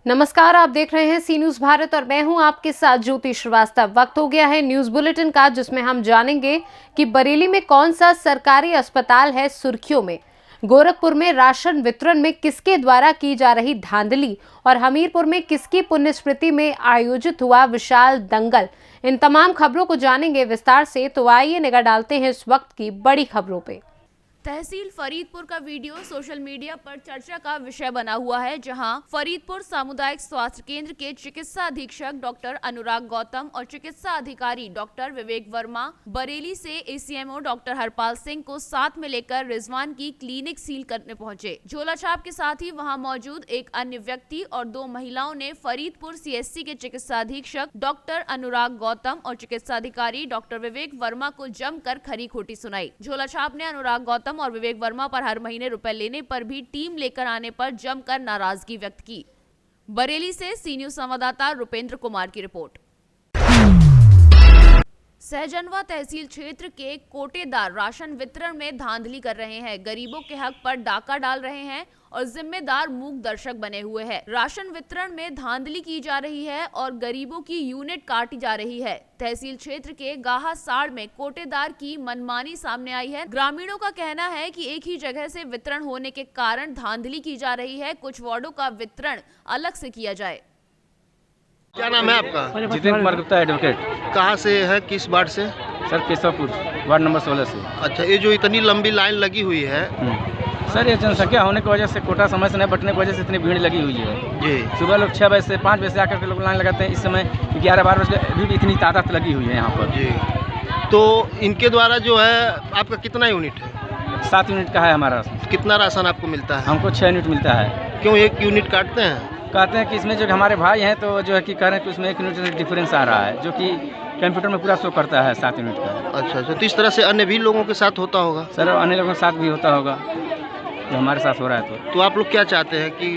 नमस्कार, आप देख रहे हैं सी न्यूज भारत और मैं हूं आपके साथ ज्योति श्रीवास्तव। वक्त हो गया है न्यूज बुलेटिन का, जिसमें हम जानेंगे कि बरेली में कौन सा सरकारी अस्पताल है सुर्खियों में, गोरखपुर में राशन वितरण में किसके द्वारा की जा रही धांधली और हमीरपुर में किसकी पुण्य स्मृति में आयोजित हुआ विशाल दंगल। इन तमाम खबरों को जानेंगे विस्तार से, तो आइए निगाह डालते हैं इस वक्त की बड़ी खबरों पे। तहसील फरीदपुर का वीडियो सोशल मीडिया पर चर्चा का विषय बना हुआ है, जहां फरीदपुर सामुदायिक स्वास्थ्य केंद्र के चिकित्सा अधीक्षक डॉक्टर अनुराग गौतम और चिकित्सा अधिकारी डॉक्टर विवेक वर्मा बरेली से एसीएमओ डॉक्टर हरपाल सिंह को साथ में लेकर रिजवान की क्लिनिक सील करने पहुंचे। झोला छाप के साथ ही वहां मौजूद एक अन्य व्यक्ति और 2 महिलाओं ने फरीदपुर सीएससी के चिकित्सा अधीक्षक डॉक्टर अनुराग गौतम और चिकित्सा अधिकारी डॉक्टर विवेक वर्मा को जमकर खरी खोटी सुनाई। झोला छाप ने अनुराग गौतम और विवेक वर्मा पर हर महीने रुपए लेने पर भी टीम लेकर आने पर जमकर नाराजगी व्यक्त की। बरेली से सी न्यूज संवाददाता रुपेंद्र कुमार की रिपोर्ट। सहजनवा तहसील क्षेत्र के कोटेदार राशन वितरण में धांधली कर रहे हैं, गरीबों के हक पर डाका डाल रहे हैं और जिम्मेदार मूक दर्शक बने हुए हैं। राशन वितरण में धांधली की जा रही है और गरीबों की यूनिट काटी जा रही है। तहसील क्षेत्र के गाहा साड़ में कोटेदार की मनमानी सामने आई है। ग्रामीणों का कहना है कि एक ही जगह से वितरण होने के कारण धांधली की जा रही है, कुछ वार्डों का वितरण अलग से किया जाए। क्या नाम है आपका? जितेंद्र कुमार गुप्ता, एडवोकेट। कहाँ से है, किस वार्ड से? सर केशवपुर, वार्ड नंबर 16 से। अच्छा, ये जो इतनी लंबी लाइन लगी हुई है, सर ये जनसंख्या होने की वजह से, कोटा समय से नहीं बटने की वजह से इतनी भीड़ लगी हुई है जी। सुबह लोग 6 बजे से 5 बजे से आकर के लोग लाइन लगाते हैं। इस समय 11-12 बजे अभी भी इतनी तादाद लगी हुई है यहाँ पर जी। तो इनके द्वारा जो है आपका कितना यूनिट है? 7 यूनिट का है हमारा। कितना राशन आपको मिलता है? हमको 6 यूनिट मिलता है। क्यों 1 यूनिट काटते हैं? कहते हैं कि इसमें जो हमारे भाई हैं तो जो है कि कह रहे हैं कि उसमें 1 यूनिट डिफरेंस आ रहा है, जो कि कंप्यूटर में पूरा शो करता है 7 यूनिट का। अच्छा, तो इस तरह से अन्य भी लोगों के साथ होता होगा? सर अन्य लोगों के साथ भी होता होगा, जो हमारे साथ हो रहा है। तो आप लोग क्या चाहते हैं कि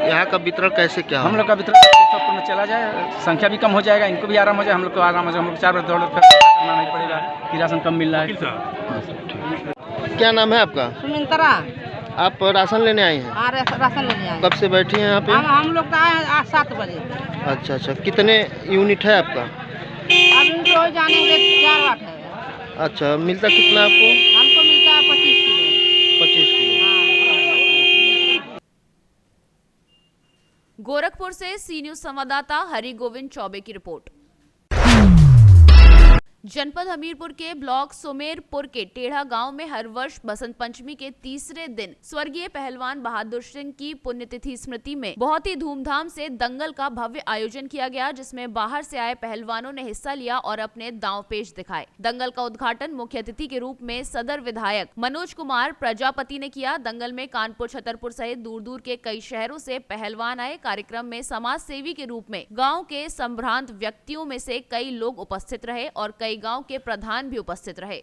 यहाँ का वितरण कैसे क्या हो? हम लोग का वितरण केशवपुर में चला जाए, संख्या भी कम हो जाएगा, इनको भी आराम हो जाए, हम लोग को आराम हो जाए। हम लोग 4 बजे दौड़ करना नहीं पड़ेगा कि राशन कम मिल रहा है। क्या नाम है आपका? सुमिंत्रा। आप राशन लेने आई हैं? हाँ, राशन लेने आए। कब से बैठी हैं यहाँ पे? हम लोग का आए 7 बजे। अच्छा, कितने यूनिट है आपका? अब इनको जानेंगे 4 वाट है। अच्छा, मिलता कितना आपको? हमको मिलता है 25 किलो। 25 किलो। गोरखपुर से सी न्यूज संवाददाता हरि गोविंद चौबे की रिपोर्ट। जनपद हमीरपुर के ब्लॉक सुमेरपुर के टेढ़ा गांव में हर वर्ष बसंत पंचमी के तीसरे दिन स्वर्गीय पहलवान बहादुर सिंह की पुण्यतिथि स्मृति में बहुत ही धूमधाम से दंगल का भव्य आयोजन किया गया, जिसमें बाहर से आए पहलवानों ने हिस्सा लिया और अपने दांव पेश दिखाए। दंगल का उद्घाटन मुख्य अतिथि के रूप में सदर विधायक मनोज कुमार प्रजापति ने किया। दंगल में कानपुर, छतरपुर सहित दूर दूर के कई शहरों से पहलवान आए। कार्यक्रम में समाज सेवी के रूप में गाँव के संभ्रांत व्यक्तियों में से कई लोग उपस्थित रहे और कई गांव के प्रधान भी उपस्थित रहे।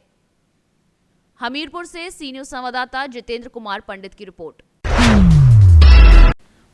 हमीरपुर से सी न्यूज संवाददाता जितेंद्र कुमार पंडित की रिपोर्ट।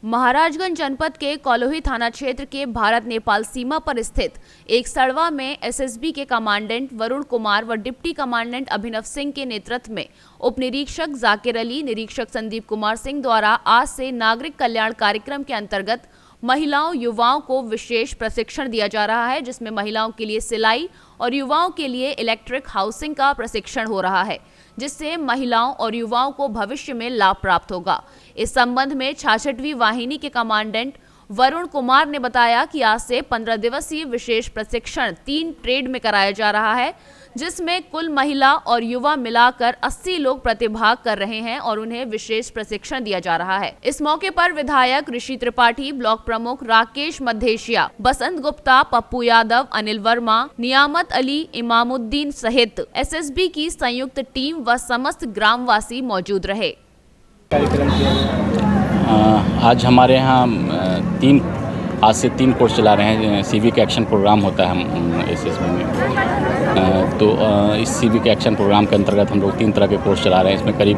महाराजगंज जनपद के कोलोही थाना क्षेत्र के भारत नेपाल सीमा पर स्थित एक सड़वा में एसएसबी के कमांडेंट वरुण कुमार व डिप्टी कमांडेंट अभिनव सिंह के नेतृत्व में उप निरीक्षक जाकिर अली, निरीक्षक संदीप कुमार सिंह द्वारा आज से नागरिक कल्याण कार्यक्रम के अंतर्गत महिलाओं युवाओं को विशेष प्रशिक्षण दिया जा रहा है, जिसमें महिलाओं के लिए सिलाई और युवाओं के लिए इलेक्ट्रिक हाउसिंग का प्रशिक्षण हो रहा है, जिससे महिलाओं और युवाओं को भविष्य में लाभ प्राप्त होगा। इस संबंध में 66वीं वाहिनी के कमांडेंट वरुण कुमार ने बताया कि आज से 15 दिवसीय विशेष प्रशिक्षण 3 ट्रेड में कराया जा रहा है, जिसमें कुल महिला और युवा मिलाकर 80 लोग प्रतिभाग कर रहे हैं और उन्हें विशेष प्रशिक्षण दिया जा रहा है। इस मौके पर विधायक ऋषि त्रिपाठी, ब्लॉक प्रमुख राकेश मधेशिया, बसंत गुप्ता, पप्पू यादव, अनिल वर्मा, नियामत अली, इमामुद्दीन सहित एसएसबी की संयुक्त टीम व समस्त ग्रामवासी मौजूद रहे। आज हमारे यहाँ आज से 3 कोर्स चला रहे हैं। सिविक एक्शन प्रोग्राम होता है हम एसएसबी में, तो इस सिविक एक्शन प्रोग्राम के अंतर्गत हम लोग 3 तरह के कोर्स चला रहे हैं। इसमें करीब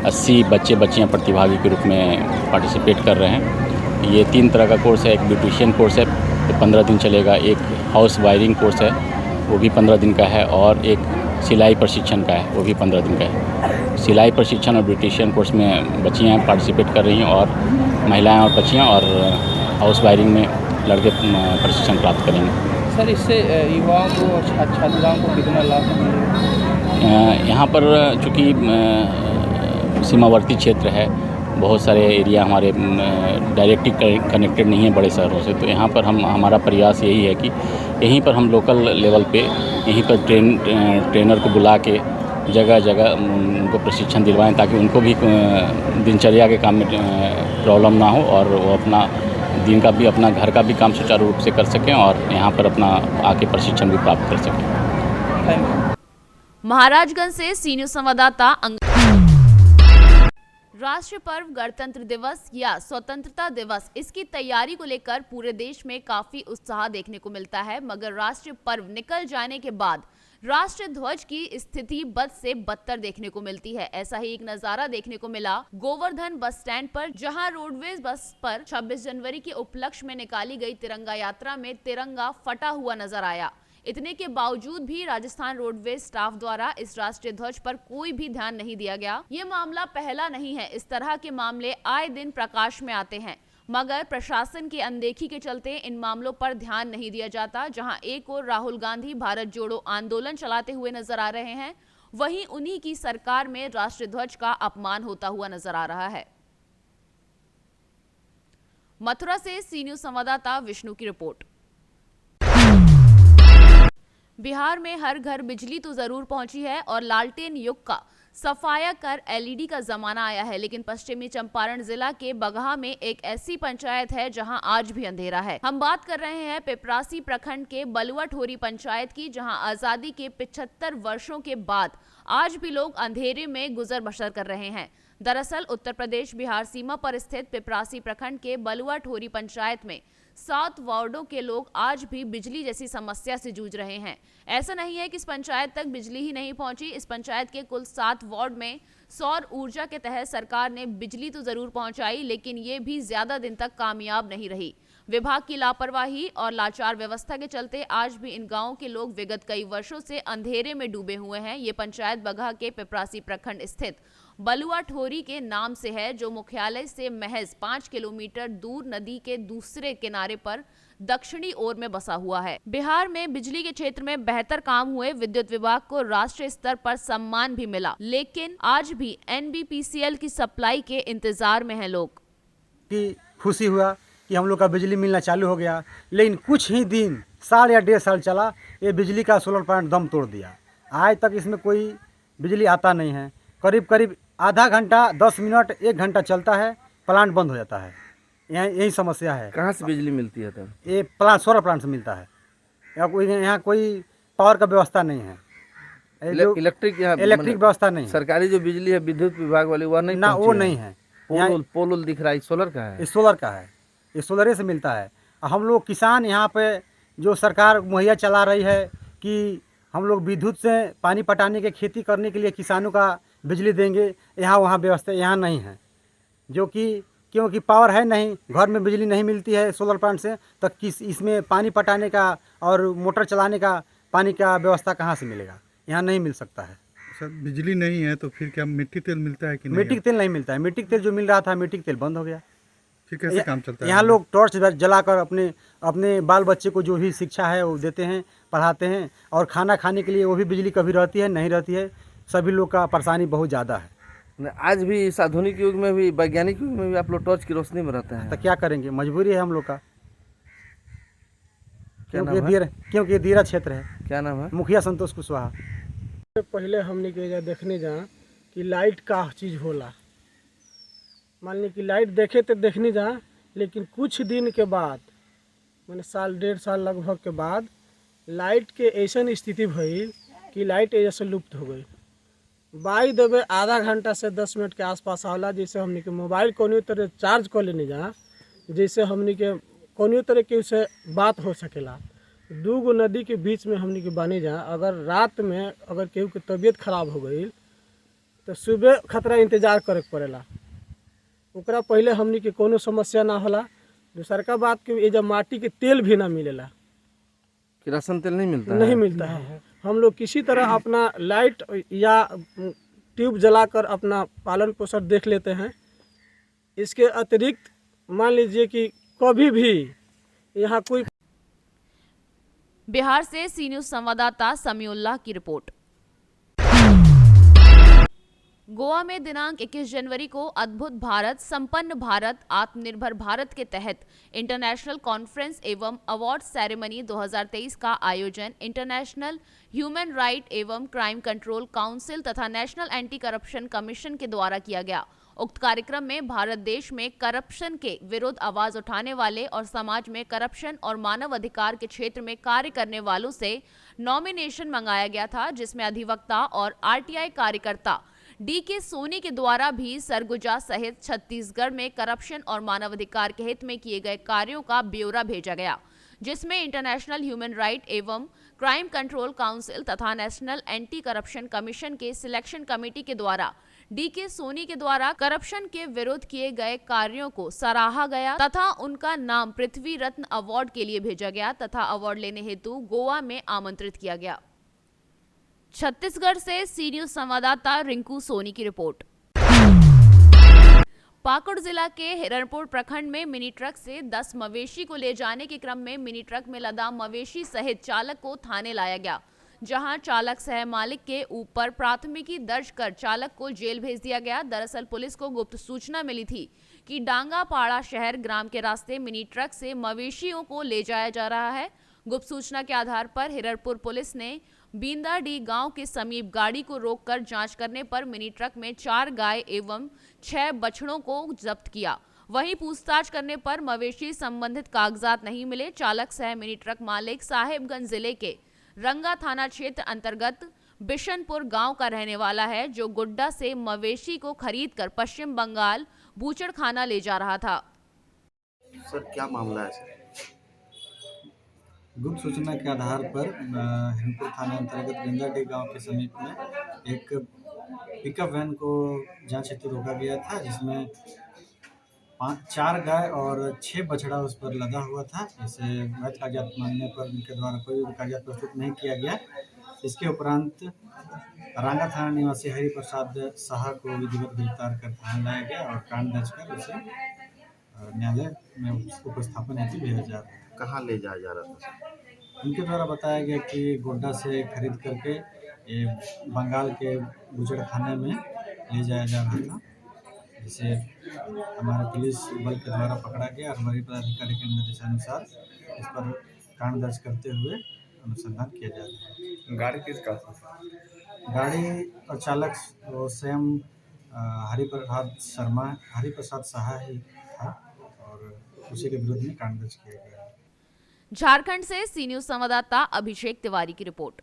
80 बच्चे बच्चियाँ प्रतिभागी के रूप में पार्टिसिपेट कर रहे हैं। ये 3 तरह का कोर्स है। एक ब्यूटिशियन कोर्स है, तो 15 दिन चलेगा। एक हाउस वायरिंग कोर्स है, वो भी 15 दिन का है। और एक सिलाई प्रशिक्षण का है, वो भी 15 दिन का है। सिलाई प्रशिक्षण और ब्यूटिशियन कोर्स में बच्चियाँ पार्टिसिपेट कर रही हैं, और महिलाएं और बच्चियाँ और हाउस वायरिंग में लड़के प्रशिक्षण प्राप्त करेंगे। सर, इससे युवाओं को छात्राओं को कितना लाभ मिलेगा? यहाँ पर चूँकि सीमावर्ती क्षेत्र है, बहुत सारे एरिया हमारे डायरेक्टली कनेक्टेड नहीं है बड़े शहरों से, तो यहाँ पर हमारा प्रयास यही है कि यहीं पर हम लोकल लेवल पे यहीं पर ट्रेनर को बुला के जगह जगह उनको प्रशिक्षण दिलवाएं, ताकि उनको भी दिनचर्या के काम में प्रॉब्लम ना हो और वो अपना दिन का भी अपना घर का भी काम सुचारू रूप से कर सकें और यहाँ पर अपना आके प्रशिक्षण भी प्राप्त कर सकें। महाराजगंज से सी न्यूज संवाददाता राष्ट्रीय पर्व गणतंत्र दिवस या स्वतंत्रता दिवस, इसकी तैयारी को लेकर पूरे देश में काफी उत्साह देखने को मिलता है, मगर राष्ट्रीय पर्व निकल जाने के बाद राष्ट्रीय ध्वज की स्थिति बद से बदतर देखने को मिलती है। ऐसा ही एक नजारा देखने को मिला गोवर्धन बस स्टैंड पर, जहां रोडवेज बस पर 26 जनवरी के उपलक्ष्य में निकाली गई तिरंगा यात्रा में तिरंगा फटा हुआ नजर आया। इतने के बावजूद भी राजस्थान रोडवेज स्टाफ द्वारा इस राष्ट्रीय ध्वज पर कोई भी ध्यान नहीं दिया गया। ये मामला पहला नहीं है, इस तरह के मामले आए दिन प्रकाश में आते हैं, मगर प्रशासन की अनदेखी के चलते इन मामलों पर ध्यान नहीं दिया जाता। जहां एक ओर राहुल गांधी भारत जोड़ो आंदोलन चलाते हुए नजर आ रहे हैं, वहीं उन्हीं की सरकार में राष्ट्रीय ध्वज का अपमान होता हुआ नजर आ रहा है। मथुरा से सी न्यूज संवाददाता विष्णु की रिपोर्ट। बिहार में हर घर बिजली तो जरूर पहुंची है और लालटेन युग का सफाया कर एलईडी का जमाना आया है, लेकिन पश्चिमी चंपारण जिला के बगहा में एक ऐसी पंचायत है जहां आज भी अंधेरा है। हम बात कर रहे हैं पिपरासी प्रखंड के बलुआ ठोरी पंचायत की, जहां आजादी के 75 वर्षों के बाद आज भी लोग अंधेरे में गुजर बसर कर रहे हैं। दरअसल उत्तर प्रदेश बिहार सीमा पर स्थित पिपरासी प्रखंड के बलुआ ठोरी पंचायत में 7 वार्डों के लोग आज भी बिजली जैसी समस्या से जूझ रहे हैं। ऐसा नहीं है कि इस पंचायत तक बिजली ही नहीं पहुंची, इस पंचायत के कुल 7 वार्ड में सौर ऊर्जा के तहत सरकार ने बिजली तो जरूर पहुंचाई, लेकिन ये भी ज्यादा दिन तक कामयाब नहीं रही। विभाग की लापरवाही और लाचार व्यवस्था के चलते आज भी इन गांवों के लोग विगत कई वर्षों से अंधेरे में डूबे हुए हैं। ये पंचायत बगहा के पिपरासी प्रखंड स्थित बलुआ ठोरी के नाम से है, जो मुख्यालय से महज 5 किलोमीटर दूर नदी के दूसरे किनारे पर दक्षिणी ओर में बसा हुआ है। बिहार में बिजली के क्षेत्र में बेहतर काम हुए, विद्युत विभाग को राष्ट्रीय स्तर पर सम्मान भी मिला, लेकिन आज भी एनबीपीसीएल की सप्लाई के इंतजार में हैं लोग। की खुशी हुआ कि हम लोग का बिजली मिलना चालू हो गया, लेकिन कुछ ही दिन, साल या 1.5 साल चला, ये बिजली का सोलर प्लांट दम तोड़ दिया। आज तक इसमें कोई बिजली आता नहीं है। करीब करीब आधा घंटा, 10 मिनट, 1 घंटा चलता है, प्लांट बंद हो जाता है। यही समस्या है। कहाँ से बिजली मिलती है तब? ये प्लांट सोलर प्लांट से मिलता है। यहाँ कोई पावर का व्यवस्था नहीं है। इलेक्ट्रिक व्यवस्था नहीं है। सरकारी जो बिजली है विद्युत विभाग वाली वो नहीं, ना वो नहीं है। पोल दिख रहा है, सोलर का है। ये सोलर का है, ये सोलरे से मिलता है। हम लोग किसान यहाँ पे जो सरकार मुहैया चला रही है कि हम लोग विद्युत से पानी पटाने के, खेती करने के लिए किसानों का बिजली देंगे, यहाँ वहाँ व्यवस्था यहाँ नहीं है। जो कि क्योंकि पावर है नहीं, घर में बिजली नहीं मिलती है सोलर प्लांट से, तो किस इसमें पानी पटाने का और मोटर चलाने का पानी का व्यवस्था कहाँ से मिलेगा? यहाँ नहीं मिल सकता है। सर बिजली नहीं है तो फिर क्या मिट्टी तेल मिलता है कि नहीं? मिट्टी तेल नहीं मिलता है। मिट्टी तेल जो मिल रहा था, मिट्टी तेल बंद हो गया। फिर कैसे काम चलता है? यहाँ लोग टॉर्च जलाकर अपने बाल बच्चे को जो भी शिक्षा है वो देते हैं, पढ़ाते हैं, और खाना खाने के लिए वो भी बिजली कभी रहती है, नहीं रहती है। सभी लोग का परेशानी बहुत ज़्यादा है। आज भी इस आधुनिक युग में भी, वैज्ञानिक युग में भी आप लोग टॉर्च की रोशनी में रहते हैं, तो क्या करेंगे, मजबूरी है हम लोग का। क्योंकि दीरा क्षेत्र है। क्या नाम है? मुखिया संतोष कुशवाहा। पहले हमने के देखने जा कि लाइट का चीज़ होला, मान ली कि लाइट देखे तो देखने जा, लेकिन कुछ दिन के बाद, मैंने साल 1.5 साल लगभग के बाद, लाइट के ऐसा स्थिति भई कि लाइट ऐसे लुप्त हो गई। बाई देवे आधा घंटा से 10 मिनट के आसपास आला, जैसे हमने के मोबाइल कोनो तरह चार्ज कर लेने जा, जैसे हमने के कोनो तरह के उससे बात हो सकेला। 2 गो नदी के बीच में हमने के बने जा, अगर रात में अगर केहू के तबीयत खराब हो गई तो सुबह खतरा इंतजार करे पड़ेला। ओकरा पहले हमने के कोनो समस्या ना होला। दूसर का बात कि ये जब माटी के तेल भी ना मिलेला, किरासन तेल नहीं मिलता नहीं मिलता है। हम लोग किसी तरह अपना लाइट या ट्यूब जलाकर अपना पालन पोषण देख लेते हैं। इसके अतिरिक्त मान लीजिए कि कभी भी यहाँ कोई। बिहार से सी न्यूज संवाददाता समीउल्लाह की रिपोर्ट। गोवा में दिनांक 21 जनवरी को अद्भुत भारत संपन्न भारत आत्मनिर्भर भारत के तहत इंटरनेशनल कॉन्फ्रेंस एवं अवार्ड सेरेमनी 2023 का आयोजन इंटरनेशनल ह्यूमन राइट एवं क्राइम कंट्रोल काउंसिल तथा नेशनल एंटी करप्शन कमीशन के द्वारा किया गया। उक्त कार्यक्रम में भारत देश में करप्शन के विरुद्ध आवाज उठाने वाले और समाज में करप्शन और मानव अधिकार के क्षेत्र में कार्य करने वालों से नॉमिनेशन मंगाया गया था, जिसमें अधिवक्ता और आरटीआई कार्यकर्ता DK सोनी के द्वारा भी सरगुजा सहित छत्तीसगढ़ में करप्शन और मानवाधिकार के हित में किए गए कार्यों का ब्यौरा भेजा गया, जिसमें इंटरनेशनल ह्यूमन राइट एवं क्राइम कंट्रोल काउंसिल तथा नेशनल एंटी करप्शन कमीशन के सिलेक्शन कमेटी के द्वारा DK सोनी के द्वारा करप्शन के विरुद्ध किए गए कार्यों को सराहा गया तथा उनका नाम पृथ्वी रत्न अवार्ड के लिए भेजा गया तथा अवार्ड लेने हेतु गोवा में आमंत्रित किया गया। छत्तीसगढ़ से सी न्यूज संवाददाता रिंकू सोनी की रिपोर्ट। पाकुड़ जिला के हिरणपुर प्रखंड में मिनी ट्रक से 10 मवेशी को ले जाने के क्रम में मिनी ट्रक में लदा मवेशी सहित चालक को थाने लाया गया, जहां चालक सह मालिक के ऊपर प्राथमिकी दर्ज कर चालक को जेल भेज दिया गया। दरअसल पुलिस को गुप्त सूचना मिली थी कि डांगापाड़ा शहर ग्राम के रास्ते मिनी ट्रक से मवेशियों को ले जाया जा रहा है। गुप्त सूचना के आधार पर हिरणपुर पुलिस ने बींदाडी गांव के समीप गाड़ी को रोककर जांच करने पर मिनी ट्रक में 4 गाय एवं 6 बछड़ों को जब्त किया। वहीं पूछताछ करने पर मवेशी संबंधित कागजात नहीं मिले। चालक सह मिनी ट्रक मालिक साहेबगंज जिले के रंगा थाना क्षेत्र अंतर्गत बिशनपुर गांव का रहने वाला है, जो गुड्डा से मवेशी को खरीदकर पश्चिम बंगाल बूचड़खाना ले जा रहा था। सर क्या मामला है सर? गुप्त सूचना के आधार पर हिरणपुर थाना अंतर्गत गेंदाडी गांव के समीप में एक पिकअप वैन को जांच हेतु रोका गया था, जिसमें 4 गाय और 6 बछड़ा उस पर लदा हुआ था। जैसे वैध कागजात मानने पर उनके द्वारा कोई भी कागजात प्रस्तुत नहीं किया गया। इसके उपरांत रांगा थाना निवासी हरि प्रसाद साहा को विधिवत गिरफ्तार कर थाने लाया गया और कांड दर्ज कर उसे न्यायालय में उपस्थापन हेतु भेजा जा रहा है। कहाँ ले जाया जा रहा था? उनके द्वारा बताया गया कि गोड्डा से खरीद करके ये बंगाल के बूचड़खाने में ले जाया जा रहा था, जिसे हमारे पुलिस बल के द्वारा पकड़ा गया और हमारे पदाधिकारी के निर्देशानुसार इस पर कांड दर्ज करते हुए अनुसंधान किया जा रहा है। गाड़ी किसका था? गाड़ी और चालक वो स्वयं हरि प्रसाद साहा ही था और उसी के विरुद्ध में कांड दर्ज किया गया। झारखंड से सी न्यूज संवाददाता अभिषेक तिवारी की रिपोर्ट।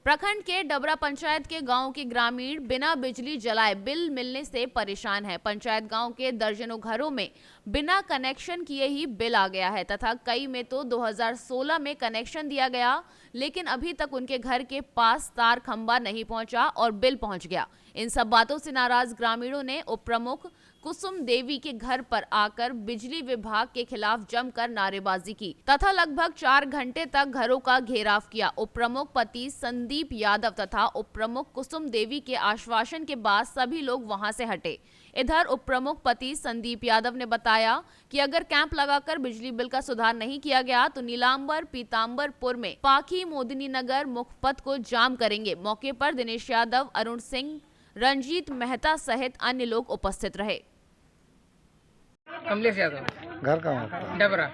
प्रखंड के डबरा पंचायत के गांव के ग्रामीण बिना बिजली जलाए बिल मिलने से परेशान है। पंचायत गांव के दर्जनों घरों में बिना कनेक्शन किए ही बिल आ गया है तथा कई में तो 2016 में कनेक्शन दिया गया, लेकिन अभी तक उनके घर के पास तार खंबा नहीं पहुंचा और बिल पहुंच गया। इन सब बातों से नाराज ग्रामीणों ने उप प्रमुख कुसुम देवी के घर पर आकर बिजली विभाग के खिलाफ जमकर नारेबाजी की तथा लगभग 4 घंटे तक घरों का घेराव किया। उप प्रमुख पति संदीप यादव तथा उप प्रमुख कुसुम देवी के आश्वासन के बाद सभी लोग वहां से हटे। इधर उप प्रमुख पति संदीप यादव ने बताया कि अगर कैंप लगाकर बिजली बिल का सुधार नहीं किया गया तो नीलांबर पीताम्बरपुर में पाखी मोदिनी नगर मुख्य पथ को जाम करेंगे। मौके पर दिनेश यादव, अरुण सिंह, रंजीत मेहता सहित अन्य लोग उपस्थित रहे। कमलेश यादव। घर कहाँ आपका? डबरा।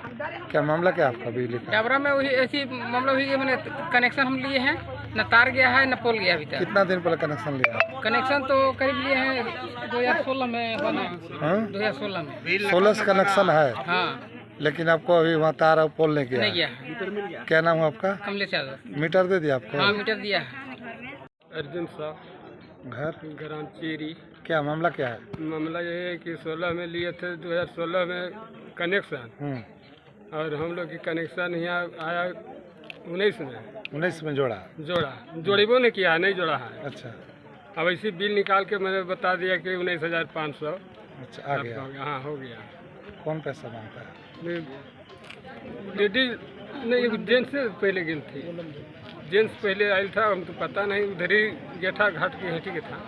क्या मामला क्या आपका बिजली का? डबरा में वही ऐसी मामला हुई कि मैंने कनेक्शन हम लिए हैं, न तार गया है न पोल गया अभी तक। कितना दिन पहले कनेक्शन लिया? कनेक्शन तो करीब लिए हैं 2016 में बना। 2016 में 16 से कनेक्शन है। हाँ, लेकिन आपको अभी वहाँ तार और पोल नहीं नहीं गया? गया। क्या नाम है आपका? कमलेश यादव। मीटर दे दिया आपको? हाँ, मीटर दिया है। अर्जुन साहब, घर ग्रांचेरी। क्या मामला क्या है? मामला ये है कि 16 में लिए थे, 2016 में कनेक्शन, और हम लोग की कनेक्शन यहाँ आया 19 में जोड़ा जोड़ेबो नहीं किया, नहीं जोड़ा है। अच्छा, अब इसी बिल निकाल के मैंने बता दिया कि 19,500। अच्छा, आ गया। हाँ, हो गया। कौन पैसा मांगता है? लेडीज नहीं, जेंट्स से पहले गिन थी। जेंट्स पहले आयल था, हम तो पता नहीं, उधर ही गेठा घाट के हेठी के था।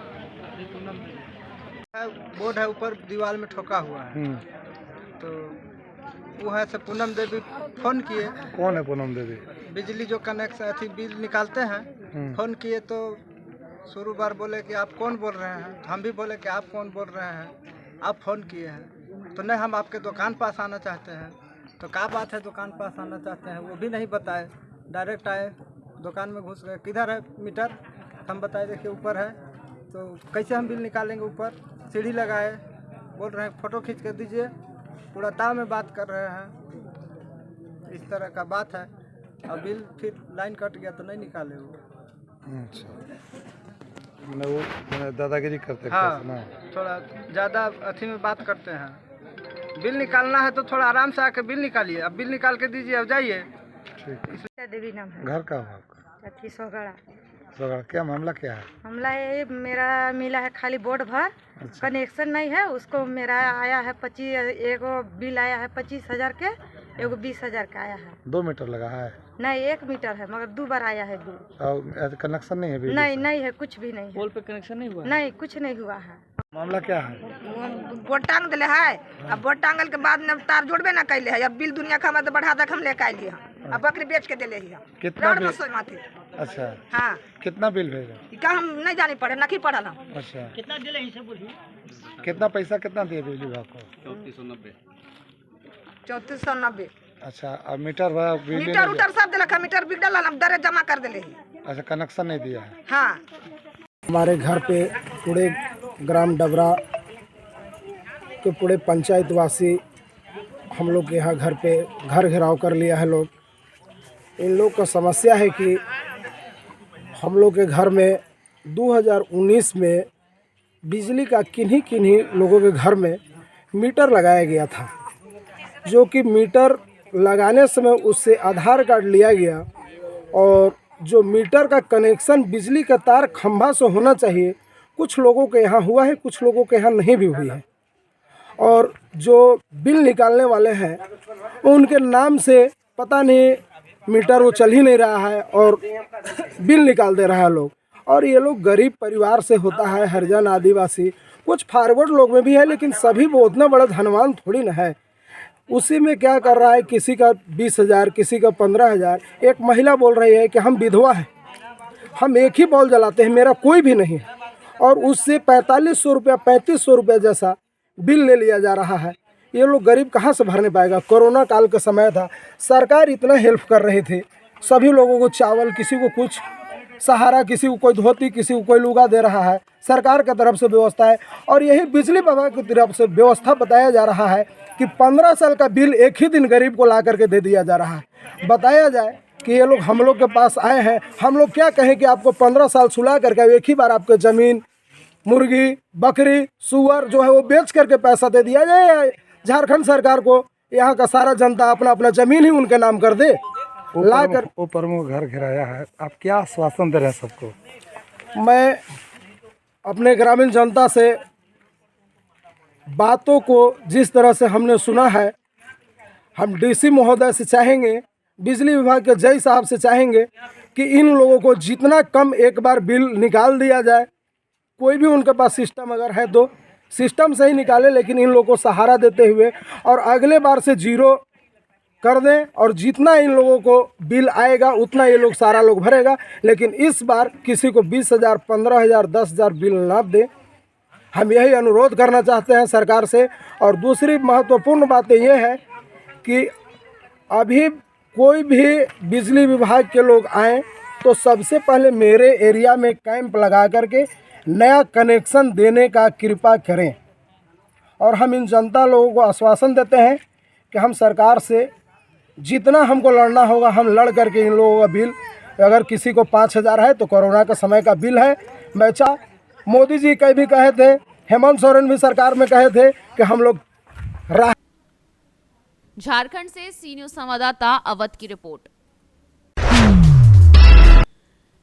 बोर्ड है ऊपर दीवार में ठोका हुआ है, तो वो है से पूनम देवी फ़ोन किए। कौन है पूनम देवी? बिजली जो कनेक्शन अथी बिल निकालते हैं, फ़ोन किए तो शुरू बार बोले कि आप कौन बोल रहे हैं। हम भी बोले कि आप कौन बोल रहे हैं, आप फ़ोन किए हैं। तो नहीं, हम आपके दुकान पास आना चाहते हैं। तो क्या बात है दुकान पास आना चाहते हैं, वो भी नहीं बताए। डायरेक्ट आए, दुकान में घुस गए। किधर है मीटर? हम बताए देखिए ऊपर है। तो कैसे हम बिल निकालेंगे? ऊपर सीढ़ी लगाए, बोल रहे हैं फ़ोटो खींच कर दीजिए। पूरा ताव में बात कर रहे हैं, इस तरह का बात है। अब बिल फिर लाइन कट गया तो नहीं निकाले वो। अच्छा, मैंने वो मैंने दादागिरी करते हाँ, ना। थोड़ा ज़्यादा अथी में बात करते हैं। बिल निकालना है तो थोड़ा आराम से आके बिल निकालिए। अब बिल निकाल के दीजिए, अब जाइए। देवी नाम है। घर का हुआ आपका? अथी सोगड़ा। तो क्या मामला क्या है? हमला ये मेरा मिला है खाली बोर्ड भर, कनेक्शन नहीं है उसको। मेरा आया है 25, एगो बिल आया है 25,000 के, एगो 20,000 का आया है। 2 मीटर लगा है? नहीं, 1 मीटर है, मगर 2 बार आया है बिल। और कनेक्शन नहीं है बिजली नहीं से? नहीं है, कुछ भी नहीं है। पोल पे कनेक्शन नहीं हुआ? नहीं, कुछ नहीं हुआ है। मामला क्या है? बोर्ड टांग दिले है, अब बोर्ड टांगल के बाद में तार जोड़बे ना कैले है। अब बिल दुनिया का तो बढ़ा तक हम लेके आइलिए हैं। अब बकरी बेच के दिले ही। कितना बिल? माथे। अच्छा, हाँ, कितना बिल भेजा? का हम नहीं जाने पड़े, नखी पड़ल हम। अच्छा, कितना दिले ही से बोलिए। कितना पैसा कितना दिए बिजली विभाग को? 3490। अच्छा, अब मीटर बिजली मीटर उटर सब दिलक है, मीटर बिक डाला, हम दरे जमा कर दिले ही। अच्छा, कनेक्शन नहीं दिया है? हाँ, हमारे घर पे पूरे ग्राम डबरा के पूरे पंचायतवासी हम लोग के यहाँ घर पे घर घेराव कर लिया है लोग। इन लोग का समस्या है कि हम लोग के घर में 2019 में बिजली का किन्हीं लोगों के घर में मीटर लगाया गया था, जो कि मीटर लगाने समय उससे आधार कार्ड लिया गया और जो मीटर का कनेक्शन बिजली का तार खंभा से होना चाहिए, कुछ लोगों के यहाँ हुआ है, कुछ लोगों के यहाँ नहीं भी हुई है। और जो बिल निकालने वाले हैं उनके नाम से पता नहीं मीटर वो चल ही नहीं रहा है और बिल निकाल दे रहा है लोग। और ये लोग गरीब परिवार से होता है, हरिजन आदिवासी, कुछ फॉरवर्ड लोग में भी है, लेकिन सभी वो उतना बड़ा धनवान थोड़ी ना है। उसी में क्या कर रहा है, किसी का 20,000, किसी का 15,000। एक महिला बोल रही है कि हम विधवा हैं, हम एक ही बॉल जलाते हैं, मेरा कोई भी नहीं है, और उससे 4500 रुपया 3500 रुपया जैसा बिल ले लिया जा रहा है। ये लोग गरीब कहाँ से भरने पाएगा? कोरोना काल का समय था, सरकार इतना हेल्प कर रही थी, सभी लोगों को चावल, किसी को कुछ सहारा, किसी को कोई धोती, किसी को कोई लुगा दे रहा है, सरकार की तरफ से व्यवस्था है। और यही बिजली विभाग की तरफ से व्यवस्था बताया जा रहा है कि 15 साल का बिल एक ही दिन गरीब को ला करके दे दिया जा रहा है। बताया जाए कि ये लोग हम लोग के पास आए हैं, हम लोग क्या कहें कि आपको 15 साल सुला करके एक ही बार आपके ज़मीन, मुर्गी, बकरी, सुअर जो है वो बेच करके पैसा दे दिया जाए। झारखंड सरकार को यहाँ का सारा जनता अपना अपना ज़मीन ही उनके नाम कर दे, ला कर। वो प्रमुख घर गिराया है, आप क्या आश्वासन दे रहे हैं सबको? मैं अपने ग्रामीण जनता से बातों को जिस तरह से हमने सुना है, हम डीसी महोदय से चाहेंगे, बिजली विभाग के जय साहब से चाहेंगे कि इन लोगों को जितना कम एक बार बिल निकाल दिया जाए। कोई भी उनके पास सिस्टम अगर है तो सिस्टम से ही निकाले, लेकिन इन लोगों को सहारा देते हुए और अगले बार से 0 कर दें, और जितना इन लोगों को बिल आएगा उतना ये लोग सारा लोग भरेगा। लेकिन इस बार किसी को 20,000, 15,000, 10,000 बिल ना दें, हम यही अनुरोध करना चाहते हैं सरकार से। और दूसरी महत्वपूर्ण बात ये है कि अभी कोई भी बिजली विभाग के लोग आएँ तो सबसे पहले मेरे एरिया में कैंप लगा करके नया कनेक्शन देने का कृपा करें। और हम इन जनता लोगों को आश्वासन देते हैं कि हम सरकार से जितना हमको लड़ना होगा हम लड़ करके इन लोगों का बिल, अगर किसी को 5,000 है तो कोरोना का समय का बिल है। बच्चा मोदी जी कहीं भी कहे थे, हेमंत सोरेन भी सरकार में कहे थे कि हम लोग झारखंड से सी न्यूज संवाददाता अवध की रिपोर्ट।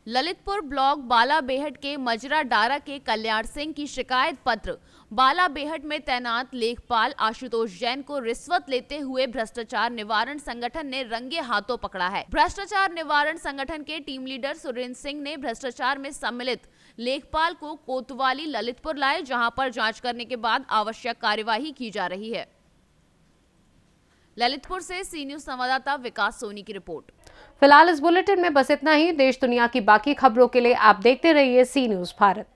ललितपुर ब्लॉक बालाबेहट के मजरा डारा के कल्याण सिंह की शिकायत पत्र बालाबेहट में तैनात लेखपाल आशुतोष जैन को रिश्वत लेते हुए भ्रष्टाचार निवारण संगठन ने रंगे हाथों पकड़ा है। भ्रष्टाचार निवारण संगठन के टीम लीडर सुरेंद्र सिंह ने भ्रष्टाचार में सम्मिलित लेखपाल को कोतवाली ललितपुर लाए, जहां पर जांच करने के बाद आवश्यक कार्यवाही की जा रही है। ललितपुर से सी न्यूज संवाददाता विकास सोनी की रिपोर्ट। फिलहाल इस बुलेटिन में बस इतना ही। देश दुनिया की बाकी खबरों के लिए आप देखते रहिए सी न्यूज भारत।